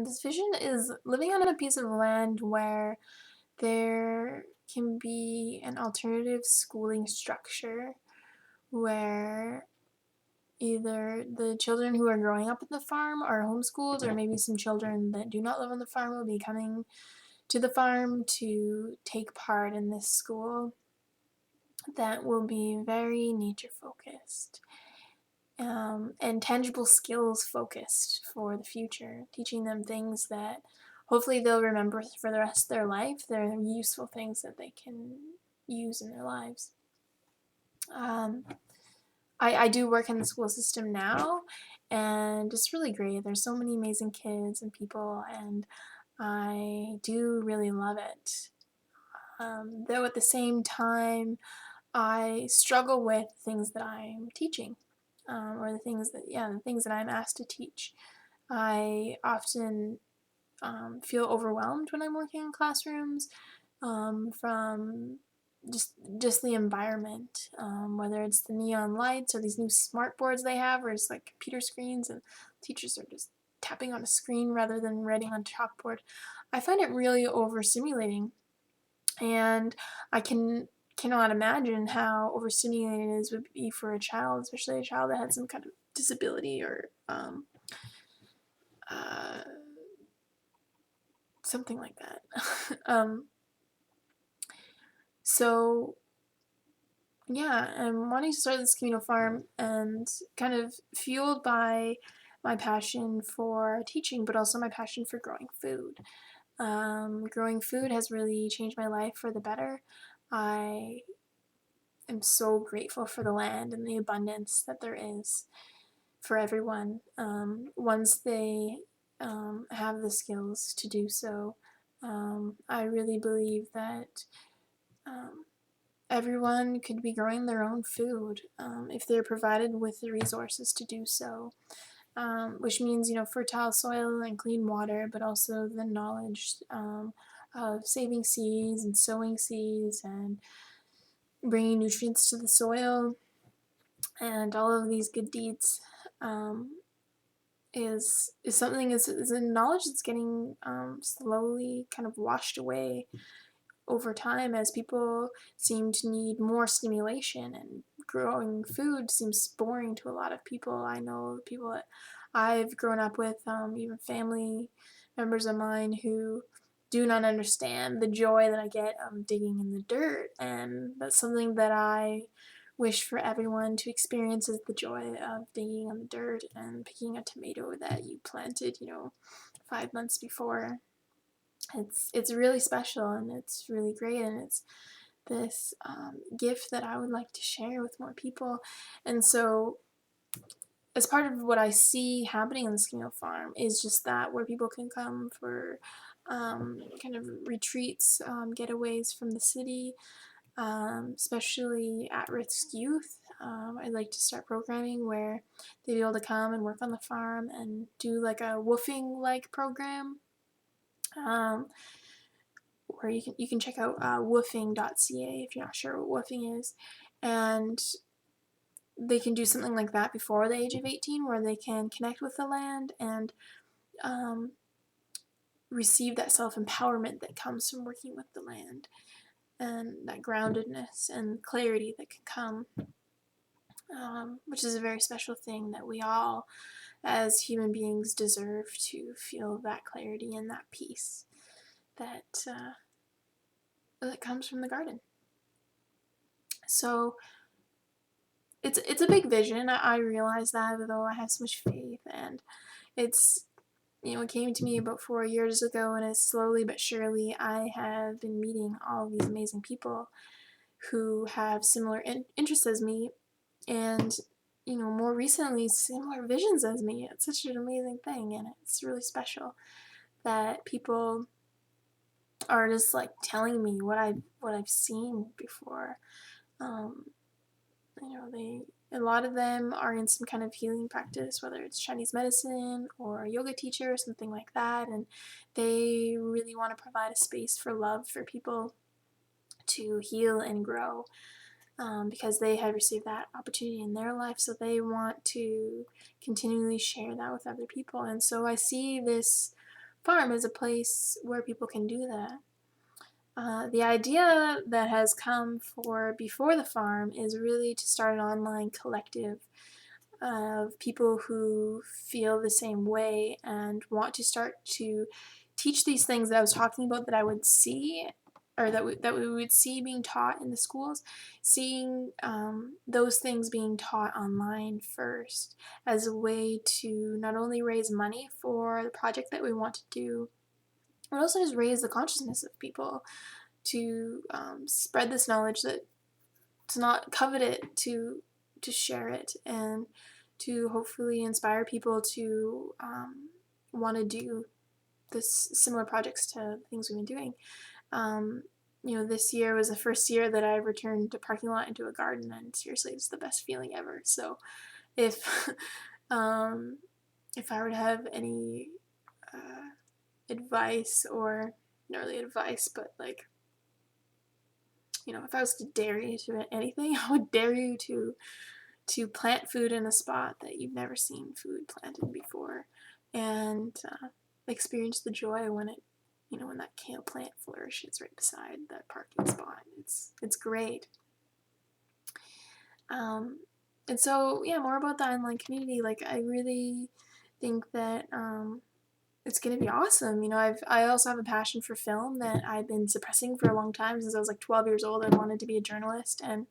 This vision is living on a piece of land where there can be an alternative schooling structure where either the children who are growing up at the farm are homeschooled, or maybe some children that do not live on the farm will be coming to the farm to take part in this school that will be very nature focused. And tangible skills focused for the future, teaching them things that hopefully they'll remember for the rest of their life. They're useful things that they can use in their lives. Um, I do work in the school system now, and it's really great. There's so many amazing kids and people, and I do really love it. Though at the same time, I struggle with things that I'm teaching, or the things that I'm asked to teach. I often feel overwhelmed when I'm working in classrooms from just the environment, whether it's the neon lights or these new smart boards they have, or it's like computer screens and teachers are just tapping on a screen rather than writing on chalkboard. I find it really overstimulating, and I cannot imagine how overstimulating it is would be for a child, especially a child that had some kind of disability or uh, something like that. So yeah, I'm wanting to start this communal farm and kind of fueled by my passion for teaching, but also my passion for growing food. Growing food has really changed my life for the better. I am so grateful for the land and the abundance that there is for everyone once they have the skills to do so. I really believe that um, everyone could be growing their own food if they're provided with the resources to do so, which means, fertile soil and clean water, but also the knowledge of saving seeds and sowing seeds and bringing nutrients to the soil and all of these good deeds. Um, is something is a knowledge that's getting slowly kind of washed away over time as people seem to need more stimulation, and growing food seems boring to a lot of people. I know people that I've grown up with, even family members of mine who do not understand the joy that I get digging in the dirt, and that's something that I wish for everyone to experience, is the joy of digging in the dirt and picking a tomato that you planted, 5 months before. It's really special, and it's really great, and it's this gift that I would like to share with more people. And so, as part of what I see happening in the Skino Farm is just that, where people can come for kind of retreats, getaways from the city, especially at-risk youth. I'd like to start programming where they'd be able to come and work on the farm and do like a woofing like program. Um, where you can check out woofing.ca if you're not sure what woofing is, and they can do something like that before the age of 18, where they can connect with the land and um, receive that self-empowerment that comes from working with the land, and that groundedness and clarity that can come, which is a very special thing that we all as human beings deserve, to feel that clarity and that peace that that comes from the garden. So it's a big vision. I realize that, though I have so much faith, and it's it came to me about 4 years ago, and it's slowly but surely I have been meeting all these amazing people who have similar interests as me, and more recently similar visions as me. It's such an amazing thing, and it's really special that people are just like telling me what I've seen before. Um, they a lot of them are in some kind of healing practice, whether it's Chinese medicine or a yoga teacher or something like that, and they really want to provide a space for love for people to heal and grow, because they have received that opportunity in their life, so they want to continually share that with other people. And so I see this farm as a place where people can do that. The idea that has come for Before the Farm is really to start an online collective of people who feel the same way and want to start to teach these things that I was talking about that I would see, or that we would see being taught in the schools, seeing those things being taught online first as a way to not only raise money for the project that we want to do, but also just raise the consciousness of people to spread this knowledge, that to not covet it, to share it, and to hopefully inspire people to want to do this similar projects to things we've been doing. Um, this year was the first year that I returned a parking lot into a garden, and seriously, it's the best feeling ever. So if um, if I were to have any uh, advice, or not really advice, but like, if I was to dare you to anything, I would dare you to plant food in a spot that you've never seen food planted before, and experience the joy when when that kale plant flourishes right beside that parking spot. It's great. Um, and so yeah, more about the online community. Like, I really think that it's gonna be awesome. I also have a passion for film that I've been suppressing for a long time. Since I was like 12 years old, I wanted to be a journalist, and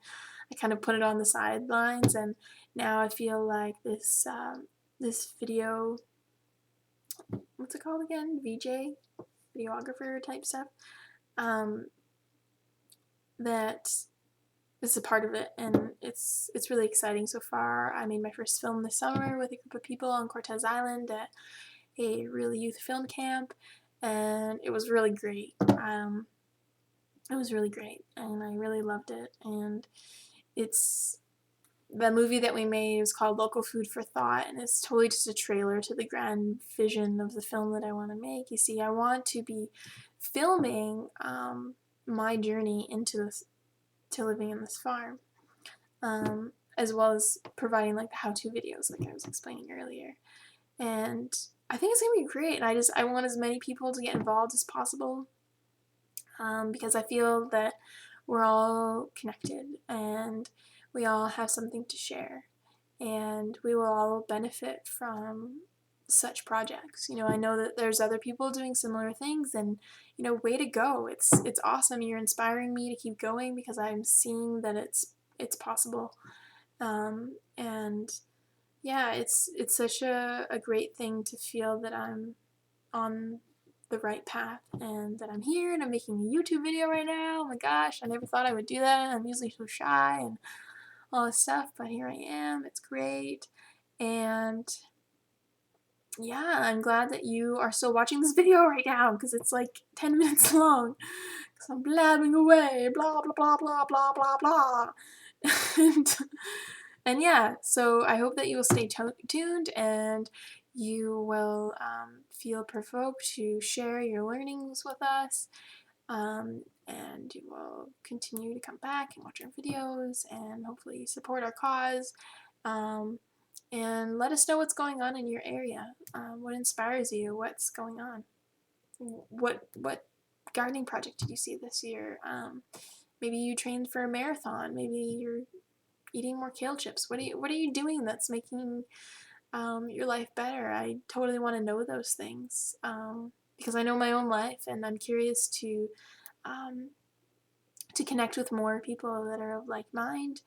I kind of put it on the sidelines. And now I feel like this video, what's it called again? VJ, videographer type stuff. Um, that is a part of it, and it's really exciting so far. I made my first film this summer with a group of people on Cortez Island at a really youth film camp, and it was really great. It was really great, and I really loved it. And it's the movie that we made was called Local Food for Thought, and it's totally just a trailer to the grand vision of the film that I want to make. You see, I want to be filming my journey into this, to living in this farm, as well as providing like the how-to videos, like I was explaining earlier. And I think it's gonna be great. And I want as many people to get involved as possible, because I feel that we're all connected, and we all have something to share, and we will all benefit from such projects. I know that there's other people doing similar things, and way to go. It's awesome. You're inspiring me to keep going because I'm seeing that it's possible. And yeah, it's such a great thing to feel that I'm on the right path, and that I'm here and I'm making a YouTube video right now. Oh my gosh, I never thought I would do that. I'm usually so shy and all this stuff, but here I am. It's great. And yeah, I'm glad that you are still watching this video right now, because it's like 10 minutes long, because I'm blabbing away, blah blah blah blah blah blah blah. and and yeah, so I hope that you will stay tuned, and you will feel provoked to share your learnings with us, and you will continue to come back and watch our videos, and hopefully support our cause, and let us know what's going on in your area. What inspires you? What's going on? What gardening project did you see this year? Maybe you trained for a marathon. Maybe you're eating more kale chips. What are you doing that's making your life better? I totally want to know those things, because I know my own life, and I'm curious um, to connect with more people that are of like mind,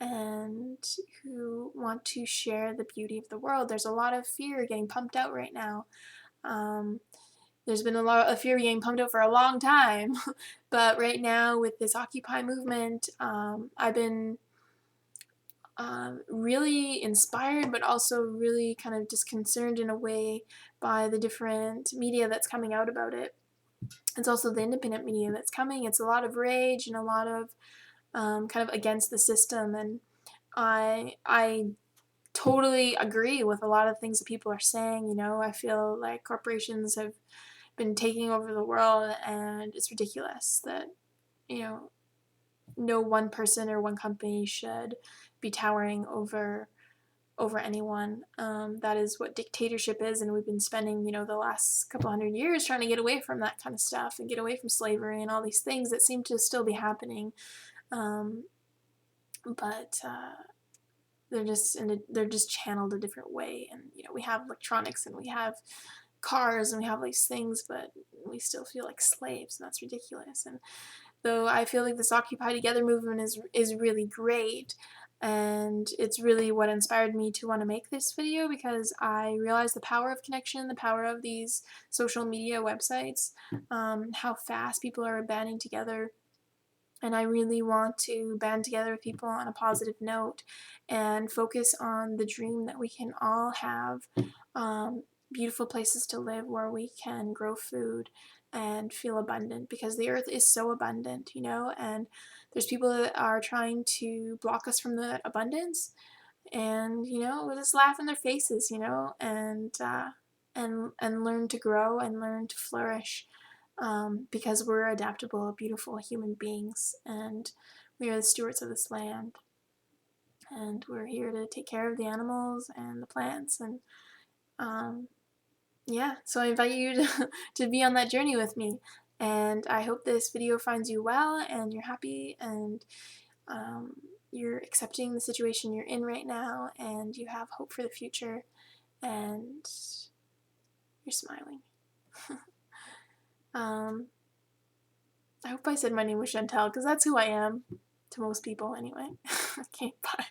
and who want to share the beauty of the world. There's a lot of fear getting pumped out right now. Um, there's been a lot of fear getting pumped out for a long time, but right now with this Occupy movement, I've been really inspired, but also really kind of disconcerted in a way by the different media that's coming out about it. It's also the independent media that's coming. It's a lot of rage and a lot of kind of against the system, and I totally agree with a lot of things that people are saying. I feel like corporations have been taking over the world, and it's ridiculous that you know no one person or one company should be towering over over anyone. That is what dictatorship is, and we've been spending, the last couple hundred years trying to get away from that kind of stuff and get away from slavery and all these things that seem to still be happening. Um, but they're just channeled a different way, and we have electronics and we have cars and we have these things, but we still feel like slaves, and that's ridiculous. And though I feel like this Occupy Together movement is really great, and it's really what inspired me to want to make this video, because I realized the power of connection, the power of these social media websites, how fast people are banding together. And I really want to band together with people on a positive note and focus on the dream that we can all have, beautiful places to live where we can grow food and feel abundant, because the earth is so abundant, and there's people that are trying to block us from that abundance, and we'll just laugh in their faces, and learn to grow and learn to flourish, because we're adaptable, beautiful human beings, and we are the stewards of this land, and we're here to take care of the animals and the plants, and yeah, so I invite you to be on that journey with me, and I hope this video finds you well, and you're happy, and um, you're accepting the situation you're in right now, and you have hope for the future, and you're smiling. I hope I said my name was Chantel, because that's who I am to most people anyway. Okay, bye.